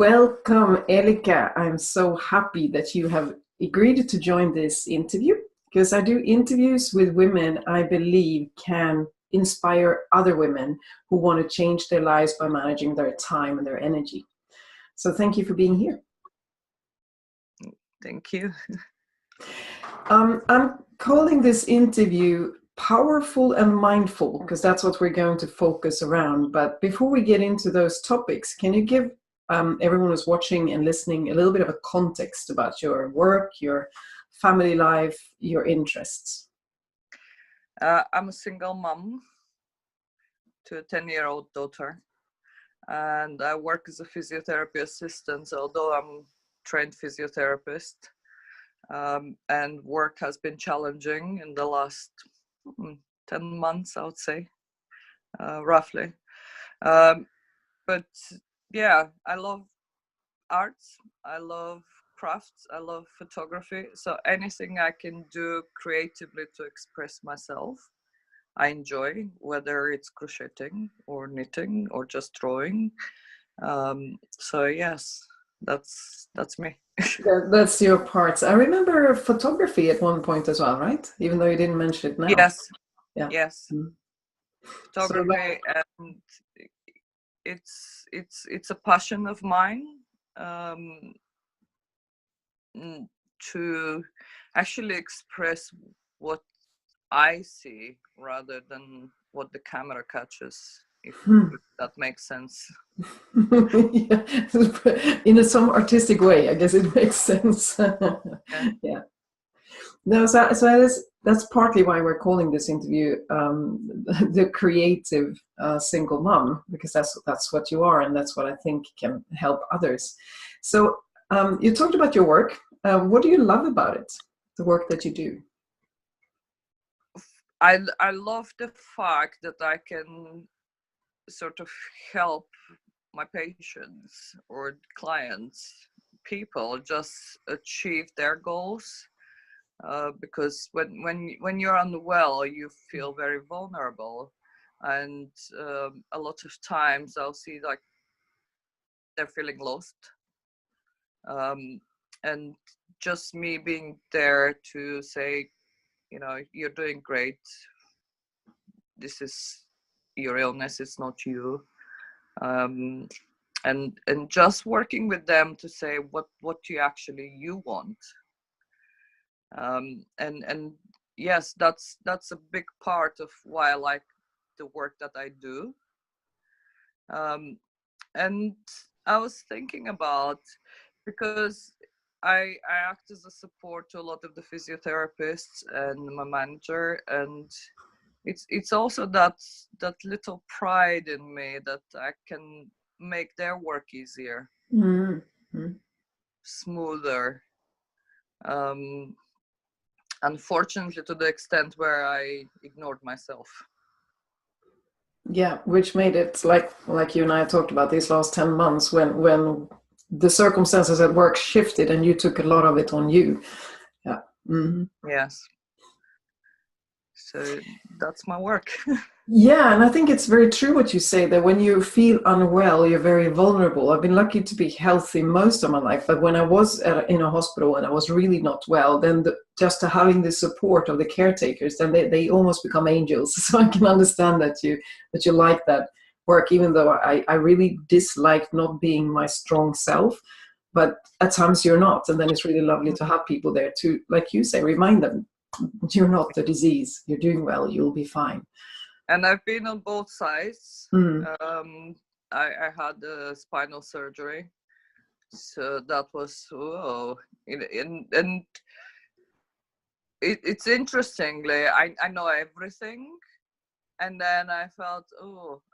Welcome, Elica. I'm so happy that you have agreed to join this interview because I do interviews with women I believe can inspire other women who want to change their lives by managing their time and their energy. So thank you for being here. Thank you. I'm calling this interview Powerful and Mindful because that's what we're going to focus around. But before we get into those topics, can you give everyone who's watching and listening a little bit of a context about your work, your family life, your interests? I'm a single mom to a 10-year-old daughter, and I work as a physiotherapy assistant, although I'm trained physiotherapist, and work has been challenging in the last 10 months, I would say, roughly. But yeah, I love arts, I love crafts, I love photography. So anything I can do creatively to express myself, I enjoy, whether it's crocheting or knitting or just drawing. So yes, that's me. That's your parts. I remember photography at one point as well, right? Even though you didn't mention it now. Yes, Yeah. yes. Photography, and it's a passion of mine, to actually express what I see rather than what the camera catches, if that makes sense. Yeah. In some artistic way, I guess it makes sense. Yeah. No, that's partly why we're calling this interview the creative single mom, because that's what you are, and that's what I think can help others. So you talked about your work. What do you love about it, the work that you do? I love the fact that I can sort of help my patients or clients, people, just achieve their goals. Because when you're unwell, you feel very vulnerable, and a lot of times I'll see like they're feeling lost, and just me being there to say, you're doing great. This is your illness, it's not you. And just working with them to say what you want. And yes, that's a big part of why I like the work that I do. And I was thinking about, because I act as a support to a lot of the physiotherapists and my manager, and it's also that little pride in me that I can make their work easier, smoother. Unfortunately, to the extent where I ignored myself. Yeah, which made it like you and I talked about these last 10 months when the circumstances at work shifted and you took a lot of it on you. Yeah. Mm-hmm. Yes. So that's my work. Yeah, and I think it's very true what you say, that when you feel unwell, you're very vulnerable. I've been lucky to be healthy most of my life, but when I was in a hospital and I was really not well, then just having the support of the caretakers, then they almost become angels. So I can understand that you like that work, even though I really disliked not being my strong self. But at times you're not, and then it's really lovely to have people there to, like you say, remind them, you're not the disease, you're doing well, you'll be fine. And I've been on both sides. I had a spinal surgery, so that was and it's interestingly, I know everything, and then I felt,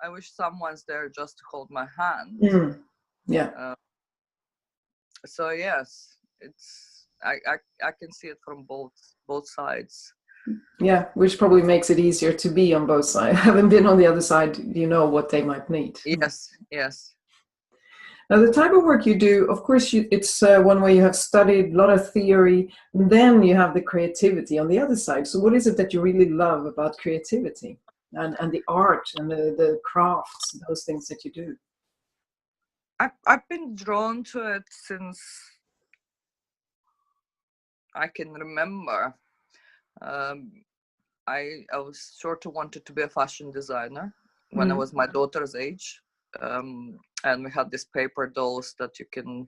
I wish someone's there just to hold my hand. Yeah. So yes, it's I can see it from both sides. Yeah, which probably makes it easier to be on both sides. Having been on the other side, you know what they might need. Yes, yes. Now, the type of work you do, of course, it's one way you have studied a lot of theory, and then you have the creativity on the other side. So what is it that you really love about creativity and the art and the crafts, those things that you do? I've been drawn to it since I can remember. Um, I was sort of wanted to be a fashion designer when I was my daughter's age, and we had these paper dolls that you can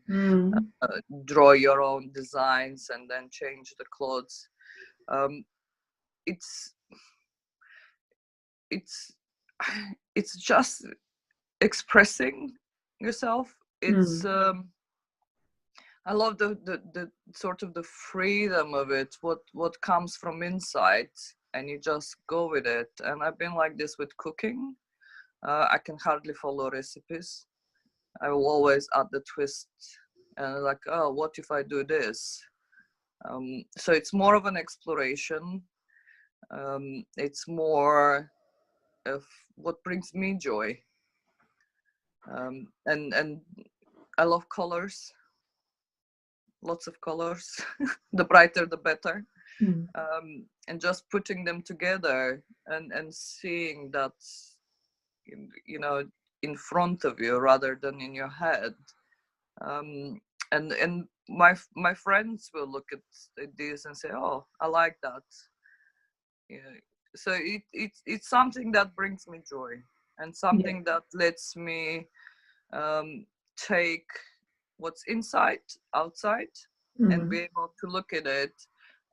draw your own designs and then change the clothes. It's it's it's just expressing yourself. It's I love the sort of the freedom of it, what comes from inside, and you just go with it. And I've been like this with cooking. I can hardly follow recipes. I will always add the twist, and like, oh, what if I do this? So it's more of an exploration. It's more of what brings me joy. And I love colors, lots of colors. The brighter the better. And just putting them together and seeing that, you know, in front of you rather than in your head. And my friends will look at this and say, oh, I like that. Yeah. So it's something that brings me joy, and something that lets me take what's inside outside and be able to look at it,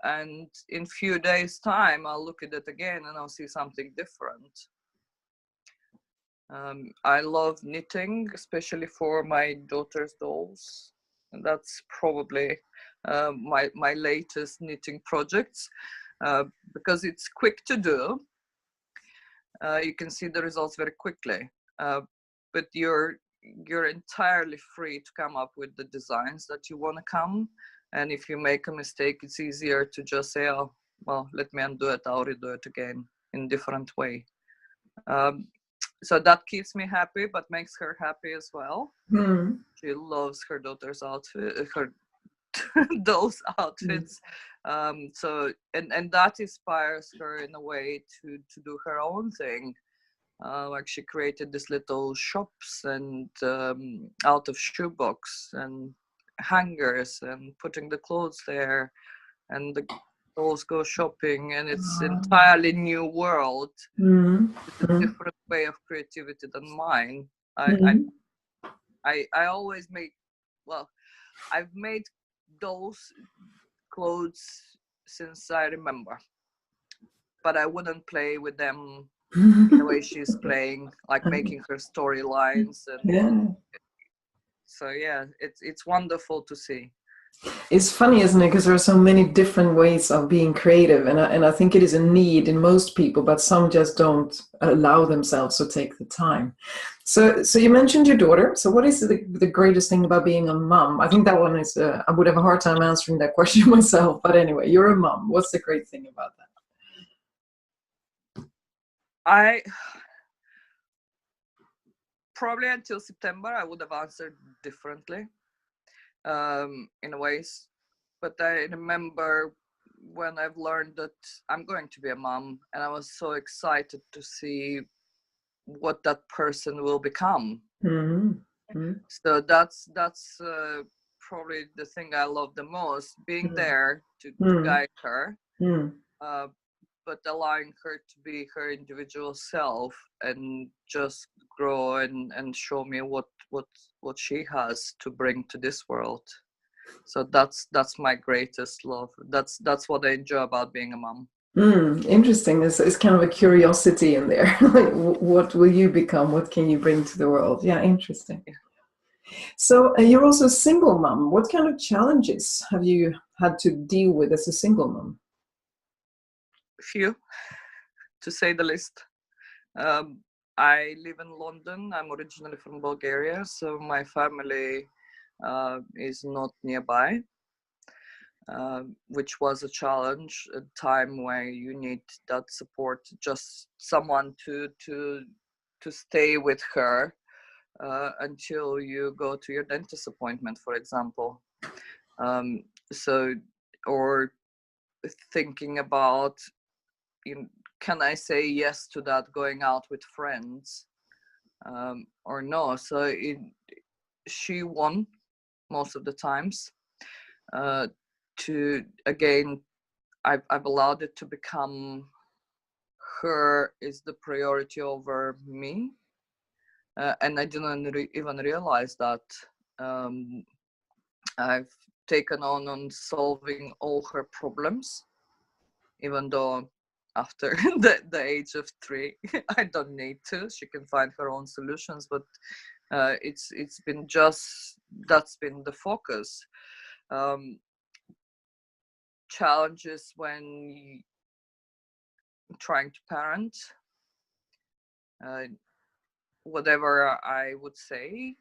and in few days time I'll look at it again and I'll see something different. I love knitting, especially for my daughter's dolls, and that's probably my latest knitting projects, because it's quick to do. You can see the results very quickly, but you're entirely free to come up with the designs that you want to come. And if you make a mistake, it's easier to just say, oh, well, let me undo it, I'll redo it again in different way. So that keeps me happy, but makes her happy as well. She loves her daughter's outfit, her those outfits. So and that inspires her in a way to do her own thing. Like she created these little shops and out of shoebox and hangers and putting the clothes there, and the girls go shopping, and it's entirely new world. It's a different way of creativity than mine. I always make, well, I've made those clothes since I remember, but I wouldn't play with them in the way she's playing, like making her storylines. And so yeah, it's wonderful to see. It's funny, isn't it? Because there are so many different ways of being creative, and I think it is a need in most people, but some just don't allow themselves to take the time. So you mentioned your daughter. So what is the greatest thing about being a mom? I think that one is, I would have a hard time answering that question myself, but anyway, you're a mom. What's the great thing about that? I probably until September I would have answered differently, in a ways, but I remember when I've learned that I'm going to be a mom, and I was so excited to see what that person will become. So that's probably the thing I love the most, being there to guide her, but allowing her to be her individual self and just grow and show me what she has to bring to this world. So that's my greatest love. That's what I enjoy about being a mom. Interesting. It's kind of a curiosity in there. Like, what will you become? What can you bring to the world? Yeah, interesting. So you're also a single mom. What kind of challenges have you had to deal with as a single mom? Few, to say the least. I live in London. I'm originally from Bulgaria, so my family is not nearby, which was a challenge, a time where you need that support, just someone to stay with her until you go to your dentist appointment, for example. So, or thinking about, can I say yes to that going out with friends, or no? So she won most of the times. To again, I've allowed it to become her is the priority over me, and I didn't even realize that. I've taken on solving all her problems, even though after the age of 3, I don't need to. She can find her own solutions, but it's been just that's been the focus. Challenges when trying to parent, whatever I would say,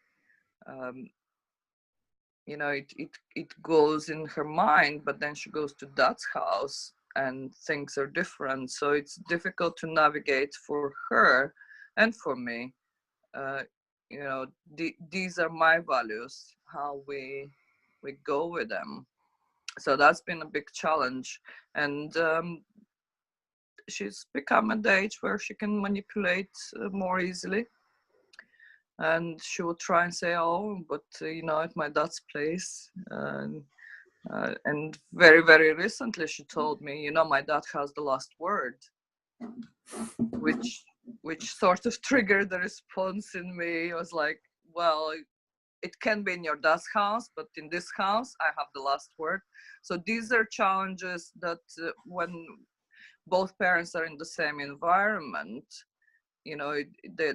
it goes in her mind, but then she goes to dad's house and things are different. So it's difficult to navigate for her and for me. These are my values, how we go with them. So that's been a big challenge. And she's become at the age where she can manipulate more easily. And she would try and say, oh, but at my dad's place. And very, very recently she told me, my dad has the last word, which sort of triggered the response in me. It was like, well, it can be in your dad's house, but in this house, I have the last word. So these are challenges that when both parents are in the same environment,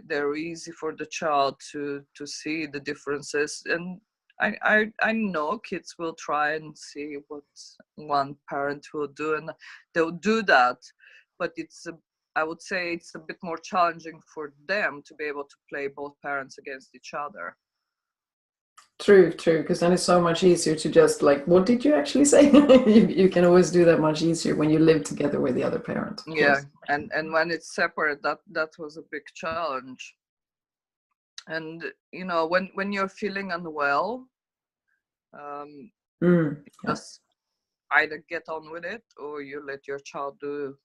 they're easy for the child to see the differences. And I know kids will try and see what one parent will do, and they'll do that, but I would say it's a bit more challenging for them to be able to play both parents against each other. True, because then it's so much easier to just like, what did you actually say? You can always do that much easier when you live together with the other parent. Yeah, and when it's separate, that was a big challenge. And when you're feeling unwell, just either get on with it, or you let your child do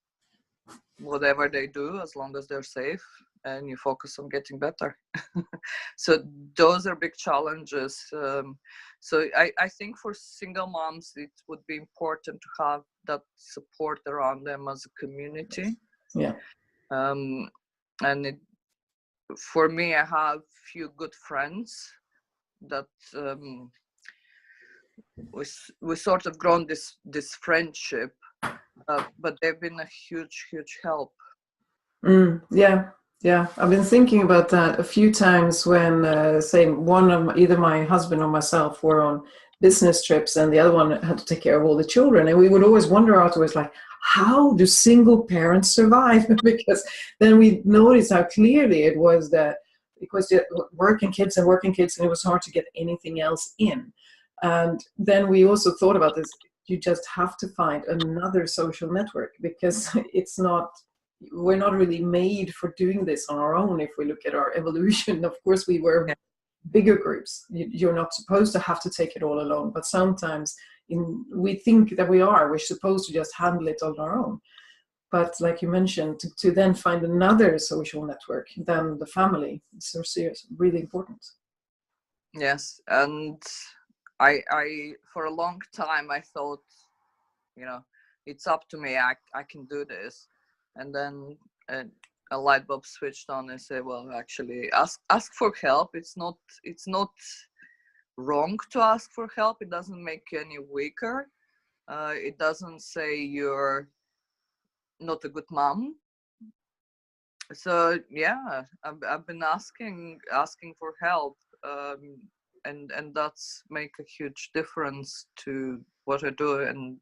whatever they do as long as they're safe, and you focus on getting better. So those are big challenges. So I think for single moms, it would be important to have that support around them as a community. Yeah. And for me, I have few good friends that we sort of grown this friendship, but they've been a huge help. Yeah, I've been thinking about that a few times when, say, one of either my husband or myself were on business trips, and the other one had to take care of all the children, and we would always wonder afterwards, like, how do single parents survive? Because then we noticed how clearly it was that because working kids, and it was hard to get anything else in. And then we also thought about this: you just have to find another social network, because we're not really made for doing this on our own. If we look at our evolution, of course we were bigger groups. You're not supposed to have to take it all alone, but sometimes we think that we're supposed to just handle it on our own. But like you mentioned, to then find another social network than the family is so serious, really important. Yes, and I for a long time I thought, it's up to me, I can do this. And then a light bulb switched on and said, well, actually ask for help. It's not wrong to ask for help. It doesn't make you any weaker. It doesn't say you're not a good mom. So yeah, I've been asking for help, and that's make a huge difference to what I do. And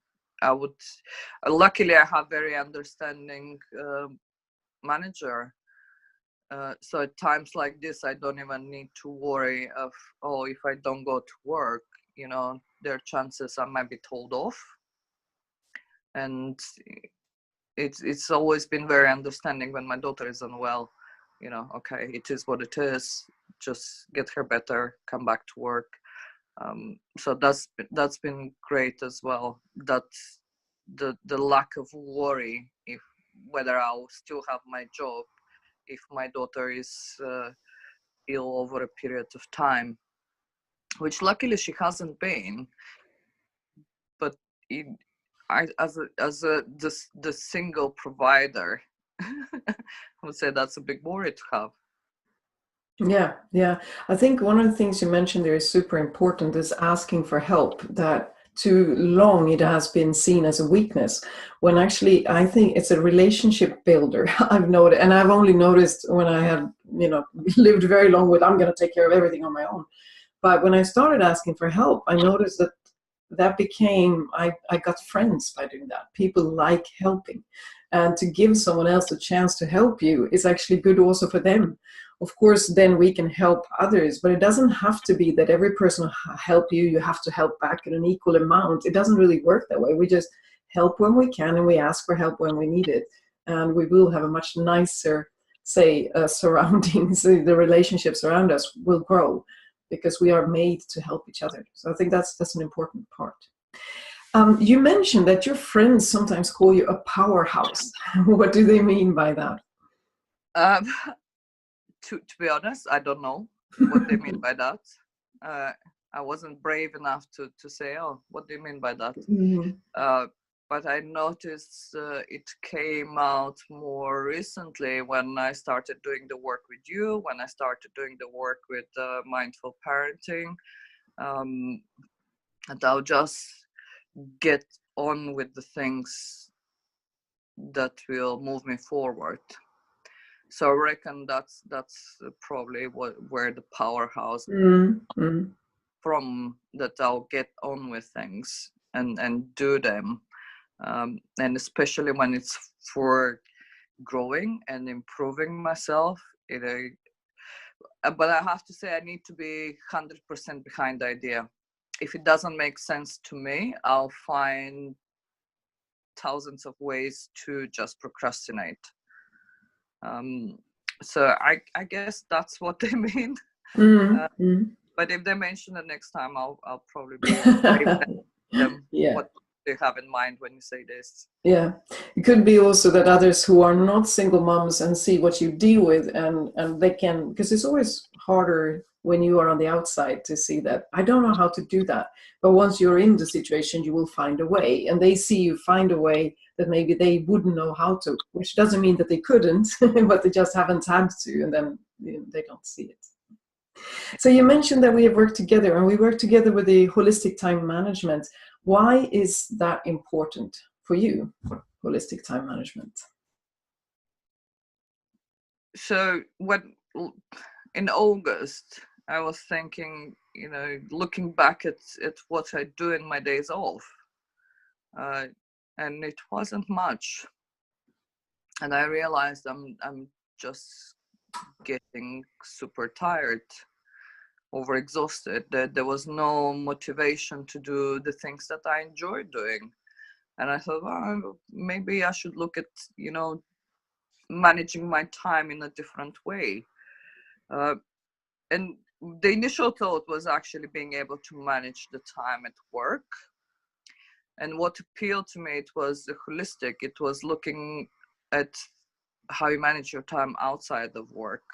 luckily I have very understanding manager. So at times like this, I don't even need to worry of, if I don't go to work, there are chances I might be told off. And it's always been very understanding when my daughter is unwell. Okay, it is what it is. Just get her better, come back to work. So that's been great as well. That the lack of worry if whether I'll still have my job if my daughter is ill over a period of time. which luckily she hasn't been. But the single provider, I would say that's a big worry to have. Yeah, yeah. I think one of the things you mentioned there is super important is asking for help. That too long it has been seen as a weakness, when actually I think it's a relationship builder. I've noticed, and I've only noticed when I had, lived very long with, I'm going to take care of everything on my own. But when I started asking for help, I noticed that became, I got friends by doing that. People like helping. And to give someone else a chance to help you is actually good also for them. Of course, then we can help others, but it doesn't have to be that every person help you, you have to help back in an equal amount. It doesn't really work that way. We just help when we can, and we ask for help when we need it. And we will have a much nicer, say, surroundings. The relationships around us will grow because we are made to help each other. So I think that's an important part. You mentioned that your friends sometimes call you a powerhouse. What do they mean by that? Um, to be honest, I don't know what they mean by that. I wasn't brave enough to say, oh, what do you mean by that? Mhm. But I noticed it came out more recently when I started doing the work with you, when I started doing the work with mindful parenting. And I'll just get on with the things that will move me forward. So I reckon that's probably where the powerhouse Mm-hmm. from, that I'll get on with things and do them, and especially when it's for growing and improving myself. But I have to say, I need to be 100% behind the idea. If it doesn't make sense to me, I'll find thousands of ways to just procrastinate. So I guess that's what they mean. Mm-hmm. But if they mention it next time, I'll probably be able to ask them Yeah. what they have in mind when you say this. Yeah, it could be also that others who are not single moms and see what you deal with, and they can, because it's always harder when you are on the outside to see that. I don't know how to do that, but once you're in the situation, you will find a way, and they see you find a way that maybe they wouldn't know how to, which doesn't mean that they couldn't, but they just haven't had to, and then they don't see it. So you mentioned that we have worked together, and we work together with the holistic time management. Why is that important for you, holistic time management? So when in August, I was thinking, looking back at what I do in my days off, and it wasn't much. And I realized I'm just getting super tired, overexhausted. That there was no motivation to do the things that I enjoy doing. And I thought, well, maybe I should look at, managing my time in a different way. And the initial thought was actually being able to manage the time at work. And what appealed to me, it was holistic. It was looking at how you manage your time outside of work,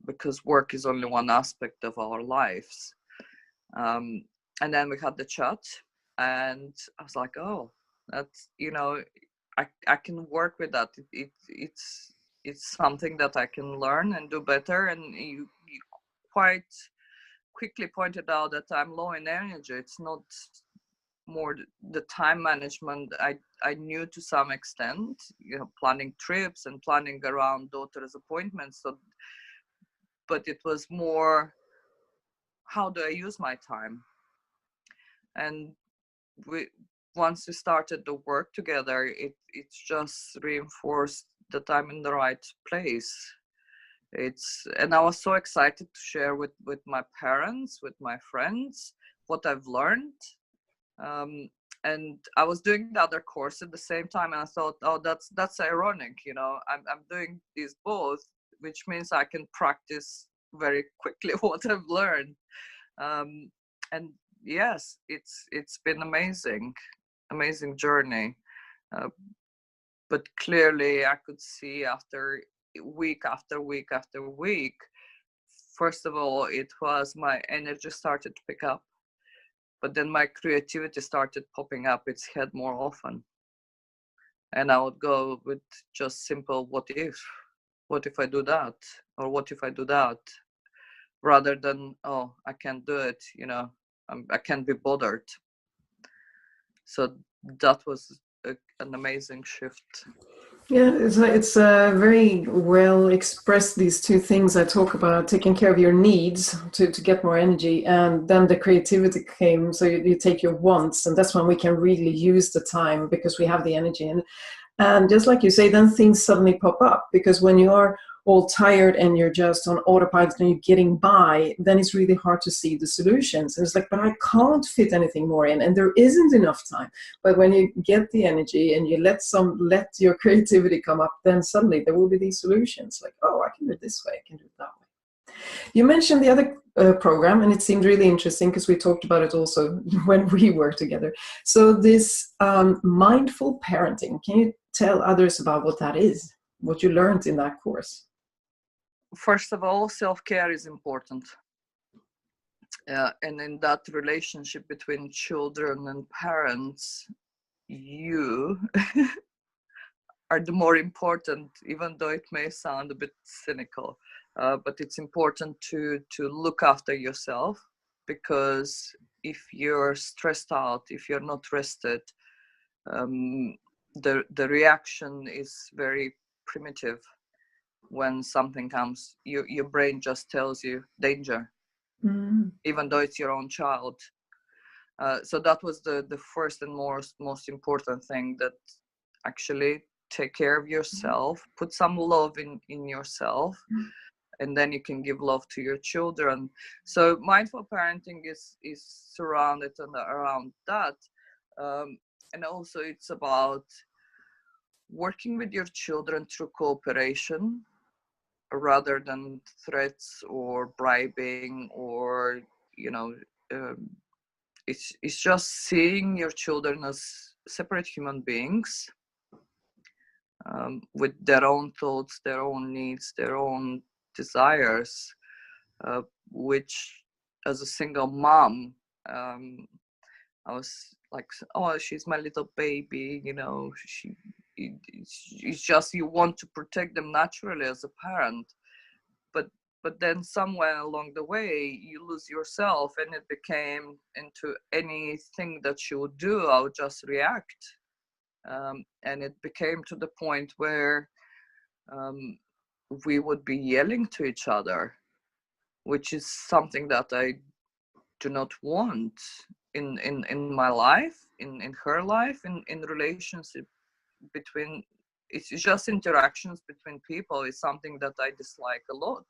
because work is only one aspect of our lives. And then we had the chat, and I was like, oh, that's, I can work with that. It's something that I can learn and do better. And you quite quickly pointed out that I'm low in energy. It's not more the time management. I knew to some extent, planning trips and planning around daughter's appointments. So, but it was more, how do I use my time? And once we started the work together, it's just reinforced that I'm in the right place. And I was so excited to share with my parents, with my friends, what I've learned. And I was doing the other course at the same time, and I thought, oh, that's ironic. I'm doing these both, which means I can practice very quickly what I've learned. And yes, it's been amazing journey. But clearly I could see after week after week after week, first of all, it was my energy started to pick up, but then my creativity started popping up its head more often. And I would go with just simple what if I do that, or what if I do that, rather than, oh, I can't do it, I can't be bothered. So that was an amazing shift. Yeah, it's very well expressed, these two things I talk about, taking care of your needs to get more energy, and then the creativity came. So you take your wants, and that's when we can really use the time because we have the energy. And just like you say, then things suddenly pop up, because when you are all tired and you're just on autopilot and you're getting by, then it's really hard to see the solutions. And it's like, but I can't fit anything more in, and there isn't enough time. But when you get the energy and you let your creativity come up, then suddenly there will be these solutions. Like, oh, I can do it this way, I can do it that way. You mentioned the other program, and it seemed really interesting because we talked about it also when we worked together. So this mindful parenting, can you tell others about what that is, what you learned in that course? First of all, self-care is important. And in that relationship between children and parents, you are the more important, even though it may sound a bit cynical. But it's important to look after yourself, because if you're stressed out, if you're not rested, the reaction is very primitive. When something comes, your brain just tells you danger, even though it's your own child. So that was the first and most important thing, that actually take care of yourself, put some love in yourself, and then you can give love to your children. So mindful parenting is surrounded around that. And also it's about working with your children through cooperation rather than threats or bribing, or it's just seeing your children as separate human beings, with their own thoughts, their own needs, their own desires, which as a single mom, I was like, oh, she's my little baby, it's just, you want to protect them naturally as a parent, but then somewhere along the way you lose yourself, and it became into anything that she would do, I would just react. And it became to the point where we would be yelling to each other, which is something that I do not want in my life, in her life, in relationship between, it's just interactions between people is something that I dislike a lot.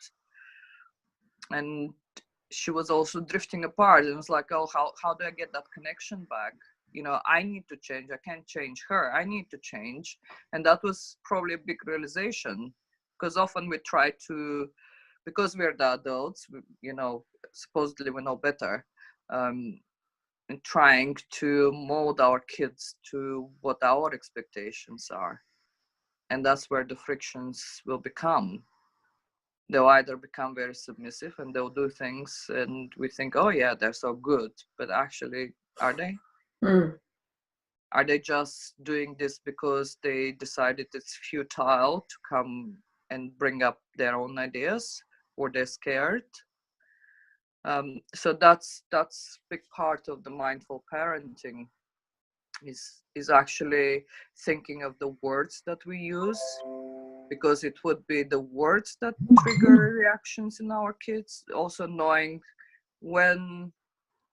And she was also drifting apart, and it's like, oh, how do I get that connection back? I need to change. I can't change her. I need to change. And that was probably a big realization, because often we try to, because we're the adults, supposedly we know better, and trying to mold our kids to what our expectations are. And that's where the frictions will become. They'll either become very submissive and they'll do things and we think, oh yeah, they're so good, but actually, are they? Are they just doing this because they decided it's futile to come and bring up their own ideas, or they're scared? So that's a big part of the mindful parenting, is actually thinking of the words that we use, because it would be the words that trigger reactions in our kids. Also knowing when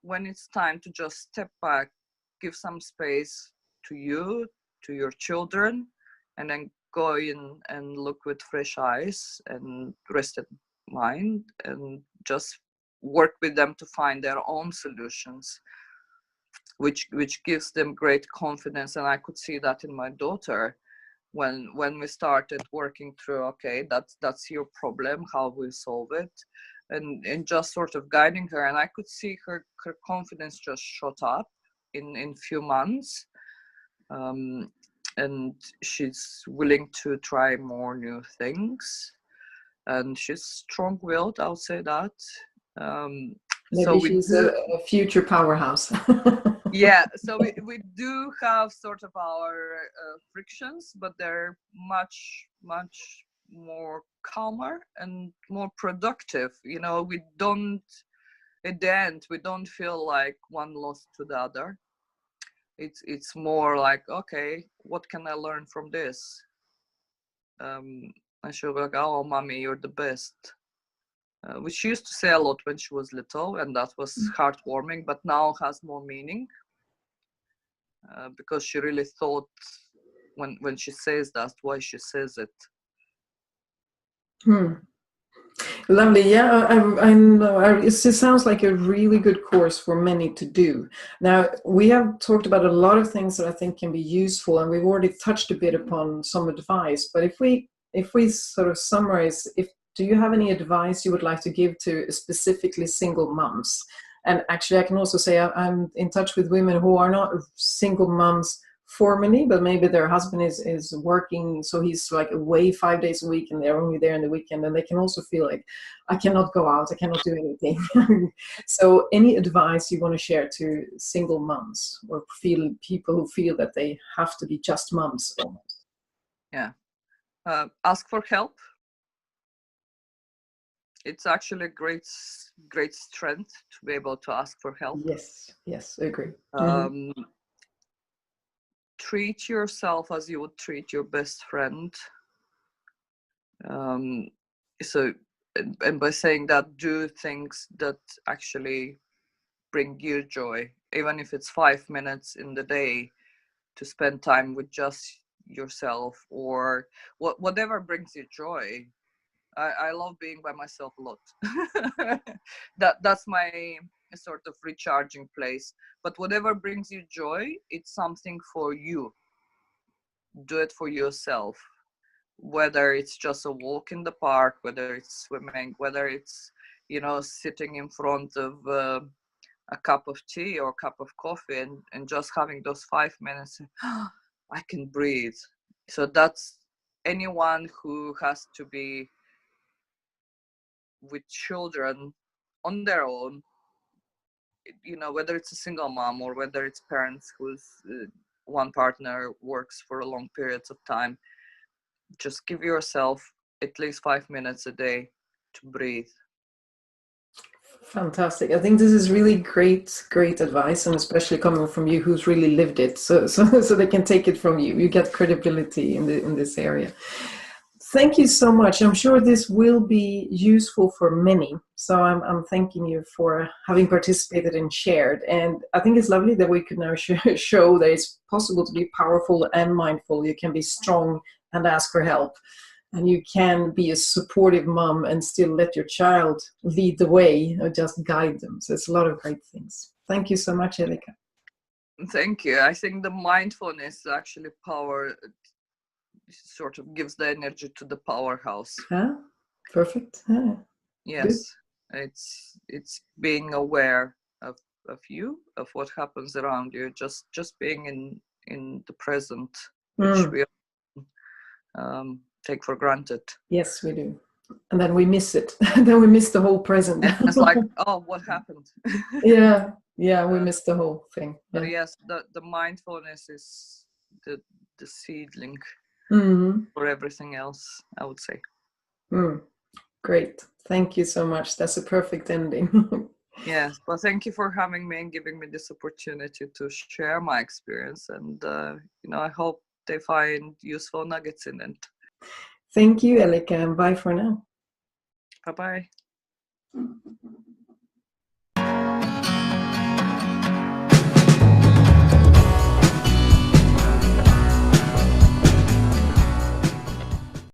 it's time to just step back, give some space to you, to your children, and then go in and look with fresh eyes and rested mind, and just work with them to find their own solutions, which gives them great confidence. And I could see that in my daughter when we started working through, okay, that's your problem, how we solve it, and just sort of guiding her. And I could see her confidence just shot up in few months, and she's willing to try more new things. and she's strong-willed, I would say that. So Maybe we she's do, a future powerhouse. yeah, so we do have sort of our frictions, but they're much, much more calmer and more productive. You know, we don't, at the end, we don't feel like one lost to the other. It's more like, okay, what can I learn from this? And she'll be like, oh, mommy, you're the best. Which she used to say a lot when she was little, and that was heartwarming, but now has more meaning, because she really thought when she says that, why she says it. Lovely. Yeah, I know. It sounds like a really good course for many to do. Now, we have talked about a lot of things that I think can be useful, and we've already touched a bit upon some advice. But if we sort of summarize, do you have any advice you would like to give to specifically single moms? And actually, I can also say I'm in touch with women who are not single moms formally, but maybe their husband is working, so he's like away 5 days a week and they're only there in the weekend, and they can also feel like, I cannot go out, I cannot do anything. So any advice you want to share to single moms or people who feel that they have to be just moms almost? Yeah. Ask for help. It's actually a great strength to be able to ask for help. Yes, I agree. Treat yourself as you would treat your best friend. So, and by saying that, do things that actually bring you joy, even if it's 5 minutes in the day to spend time with just yourself, or whatever brings you joy. I love being by myself a lot. That's my sort of recharging place. But whatever brings you joy, it's something for you. Do it for yourself. Whether it's just a walk in the park, whether it's swimming, whether it's, you know, sitting in front of a cup of tea or a cup of coffee and just having those 5 minutes, I can breathe. So that's anyone who has to be with children on their own, you know, whether it's a single mom or whether it's parents whose one partner works for long periods of time, just give yourself at least 5 minutes a day to breathe. Fantastic. I think this is really great advice, and especially coming from you who's really lived it. So they can take it from you. You get credibility in this area. Thank you so much. I'm sure this will be useful for many. So I'm thanking you for having participated and shared. And I think it's lovely that we could now show that it's possible to be powerful and mindful. You can be strong and ask for help. And you can be a supportive mom and still let your child lead the way or just guide them. So it's a lot of great things. Thank you so much, Elica. Thank you. I think the mindfulness actually sort of gives the energy to the powerhouse. Perfect. Yes. Good. It's being aware of you, of what happens around you, just being in the present, which we take for granted. Yes, we do. And then we miss it. Then we miss the whole present. It's like, oh, what happened? Yeah, we missed the whole thing. Yeah. But yes, the mindfulness is the seedling for everything else, I would say. Great. Thank you so much. That's a perfect ending. Yes, well, thank you for having me and giving me this opportunity to share my experience. And, you know, I hope they find useful nuggets in it. Thank you, Elica, and bye for now. Bye-bye.